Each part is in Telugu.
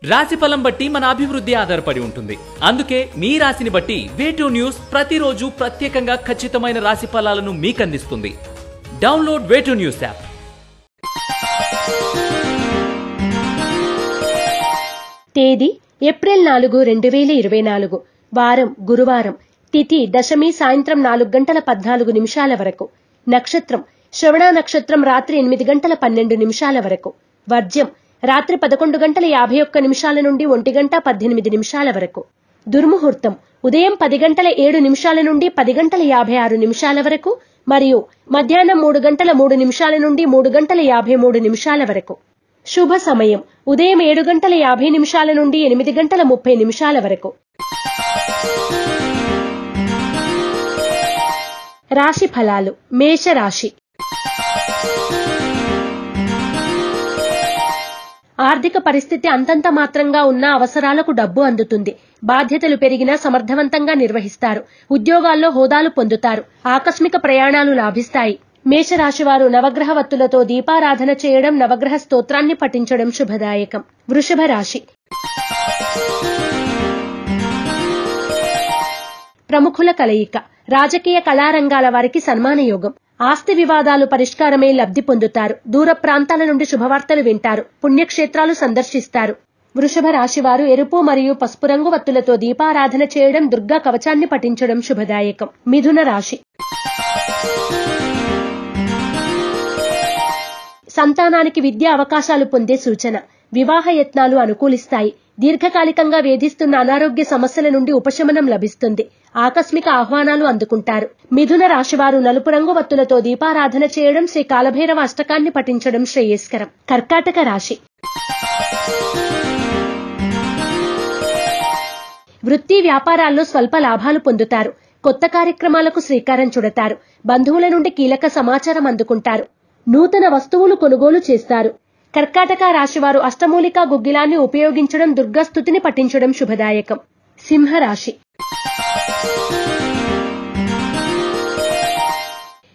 రాశిఫలం బట్టి మన అభివృద్ధి ఆధారపడి ఉంటుంది. అందుకే మీ రాశిని బట్టి వే2 న్యూస్ ప్రతిరోజు ప్రత్యేకంగా ఖచ్చితమైన రాశి ఫలాలను మీకు అందిస్తుంది. Download Way2News app. తేదీ ఏప్రిల్ 4, 2024. వారం గురువారం. తిథి దశమి సాయంత్రం 4:14 వరకు. నక్షత్రం శ్రవణ నక్షత్రం రాత్రి 8:12 వరకు. వర్జ్యం రాత్రి 11:51 నుండి 1:18 వరకు. దుర్ముహూర్తం ఉదయం 10:07 నుండి 10:56 వరకు మరియు మధ్యాహ్నం 3:03 నుండి 3:53 వరకు. శుభ సమయం ఉదయం 7:50 నుండి 8:30 వరకు. రాశి ఫలాలు. మేషరాశి. ఆర్థిక పరిస్థితి అంతంత మాత్రంగా ఉన్న అవసరాలకు డబ్బు అందుతుంది. బాధ్యతలు పెరిగినా సమర్థవంతంగా నిర్వహిస్తారు. ఉద్యోగాల్లో హోదాలు పొందుతారు. ఆకస్మిక ప్రయాణాలు లాభిస్తాయి. మేషరాశి వారు నవగ్రహ వత్తులతో దీపారాధన చేయడం, నవగ్రహ స్తోత్రాన్ని పఠించడం శుభదాయకం. వృషభ రాశి. ప్రముఖుల కలయిక. రాజకీయ కళారంగాల వారికి సన్మాన యోగం. ఆస్తి వివాదాలు పరిష్కారమై లబ్ధి పొందుతారు. దూర ప్రాంతాల నుండి శుభవార్తలు వింటారు. పుణ్యక్షేత్రాలు సందర్శిస్తారు. వృషభ రాశి వారు ఎరుపు మరియు పసుపు రంగు వత్తులతో దీపారాధన చేయడం, దుర్గా కవచాన్ని పఠించడం శుభదాయకం. మిథున రాశి. సంతానానికి విద్యా అవకాశాలు పొందే సూచన. వివాహ యత్నాలు అనుకూలిస్తాయి. దీర్ఘకాలికంగా వేధిస్తున్న అనారోగ్య సమస్యల నుండి ఉపశమనం లభిస్తుంది. ఆకస్మిక ఆహ్వానాలు అందుకుంటారు. మిథున రాశివారు నలుపు రంగు వత్తులతో దీపారాధన చేయడం, శ్రీ కాలభైరవ అష్టకాన్ని పఠించడం శ్రేయస్కరం. కర్కాటక రాశి. వృత్తి వ్యాపారాల్లో స్వల్ప లాభాలు పొందుతారు. కొత్త కార్యక్రమాలకు శ్రీకారం చుడతారు. బంధువుల నుండి కీలక సమాచారం అందుకుంటారు. నూతన వస్తువులు కొనుగోలు చేస్తారు. కర్కాటక రాశివారు అష్టమూలికా గుగ్గిలాన్ని ఉపయోగించడం, దుర్గాస్తుతిని పఠించడం శుభదాయకం. సింహరాశి.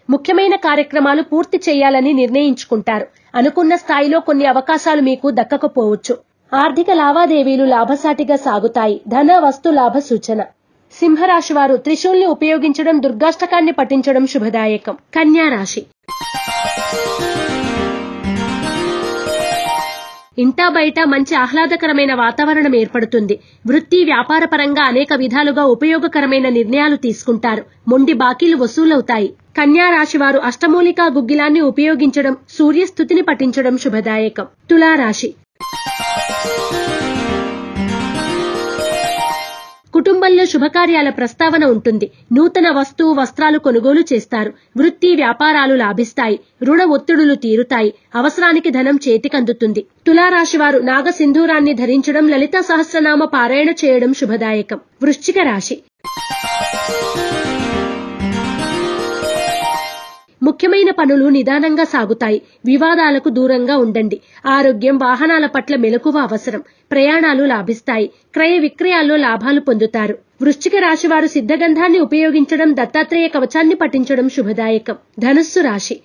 ముఖ్యమైన కార్యక్రమాలు పూర్తి చేయాలని నిర్ణయించుకుంటారు. అనుకున్న స్థాయిలో కొన్ని అవకాశాలు మీకు దక్కకపోవచ్చు. ఆర్థిక లావాదేవీలు లాభసాటిగా సాగుతాయి. ధన వస్తు లాభ సూచన. సింహరాశి వారు త్రిశూల్ని ఉపయోగించడం, దుర్గాష్టకాన్ని పఠించడం శుభదాయకం. కన్యా రాశి. ఇంటా బయట మంచి ఆహ్లాదకరమైన వాతావరణం ఏర్పడుతుంది. వృత్తి వ్యాపార పరంగా అనేక విధాలుగా ఉపయోగకరమైన నిర్ణయాలు తీసుకుంటారు. మొండి బాకీలు వసూలవుతాయి. కన్యా రాశి వారు అష్టమూలికా గుగ్గిలాన్ని ఉపయోగించడం, సూర్యస్తుతిని పఠించడం శుభదాయకం. తులారాశి. కుటుంబంలో శుభకార్యాల ప్రస్తావన ఉంటుంది. నూతన వస్త్రాలు కొనుగోలు చేస్తారు. వృత్తి వ్యాపారాలు లాభిస్తాయి. రుణ ఒత్తిడులు తీరుతాయి. అవసరానికి ధనం చేతికందుతుంది. తులారాశి వారు నాగసింధూరాన్ని ధరించడం, లలితా సహస్రనామ పారాయణ చేయడం శుభదాయకం. వృశ్చిక రాశి. ముఖ్యమైన పనులు నిదానంగా సాగుతాయి. వివాదాలకు దూరంగా ఉండండి. ఆరోగ్యం, వాహనాల పట్ల మెలకువ అవసరం. ప్రయాణాలు లాభిస్తాయి. క్రయ విక్రయాల్లో లాభాలు పొందుతారు. వృశ్చిక రాశి వారు సిద్ధగంధాన్ని ఉపయోగించడం, దత్తాత్రేయ కవచాన్ని పఠించడం శుభదాయకం. ధనుస్సు రాశి.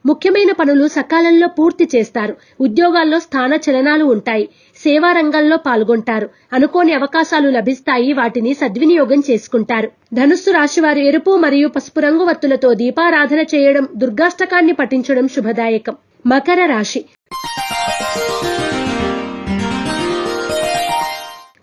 ముఖ్యమైన పనులు సకాలంలో పూర్తి చేస్తారు. ఉద్యోగాల్లో స్థాన చలనాలు ఉంటాయి. సేవా రంగంలో పాల్గొంటారు. అనుకోని అవకాశాలు లభిస్తాయి. వాటిని సద్వినియోగం చేసుకుంటారు. ధనుస్సు రాశి వారు ఎరుపు మరియు పసుపు రంగు వత్తులతో దీపారాధన చేయడం, దుర్గాష్టకాన్ని పఠించడం శుభదాయకం. మకర రాశి.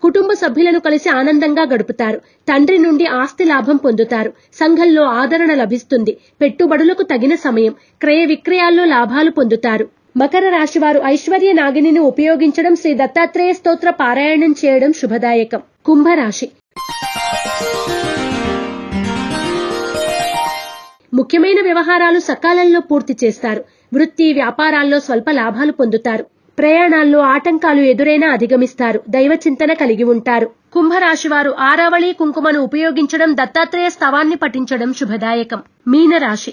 కుటుంబ సభ్యులను కలిసి ఆనందంగా గడుపుతారు. తండ్రి నుండి ఆస్తి లాభం పొందుతారు. సంఘంలో ఆదరణ లభిస్తుంది. పెట్టుబడులకు తగిన సమయం. క్రయ విక్రయాల్లో లాభాలు పొందుతారు. మకర రాశి వారు ఐశ్వర్య నాగిని ఉపయోగించడం, శ్రీ దత్తాత్రేయ స్తోత్ర పారాయణం చేయడం శుభదాయకం. కుంభరాశి. ముఖ్యమైన వ్యవహారాలు సకాలంలో పూర్తి చేస్తారు. వృత్తి వ్యాపారాల్లో స్వల్ప లాభాలు పొందుతారు. ప్రయాణాల్లో ఆటంకాలు ఎదురైనా అధిగమిస్తారు. దైవ చింతన కలిగి ఉంటారు. కుంభరాశి వారు ఆరావళి కుంకుమను ఉపయోగించడం, దత్తాత్రేయ స్తవాన్ని పఠించడం శుభదాయకం. మీనరాశి.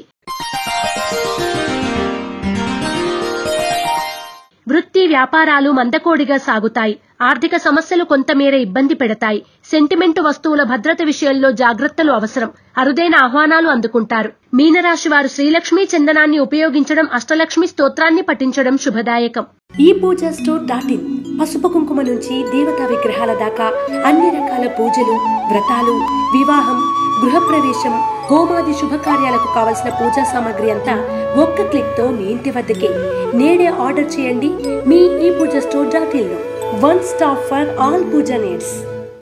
వృత్తి వ్యాపారాలు మందకోడిగా సాగుతాయి. ఆర్థిక సమస్యలు కొంతమేర ఇబ్బంది పెడతాయి. సెంటిమెంట్ వస్తువుల భద్రత విషయంలో జాగ్రత్తలు అవసరం. అరుదైన ఆహ్వానాలు అందుకుంటారు. మీనరాశి వారు శ్రీలక్ష్మీ చందనాన్ని ఉపయోగించడం, అష్టలక్ష్మి స్తోత్రాన్ని పఠించడం శుభదాయకం. ePoojaStore.in పసుపు కుంకుమ నుంచి దేవతా విగ్రహాల దాకా అన్ని రకాల పూజలు, వ్రతాలు, వివాహం, గృహప్రవేశం, హోమాది శుభకార్యాలకు కావలసిన పూజా సామాగ్రి అంతా ఒక్క క్లిక్ తో మీ ఇంటి వద్దకే. నేడే ఆర్డర్ చేయండి మీ ePoojaStore.in లో. One stop for all puja needs.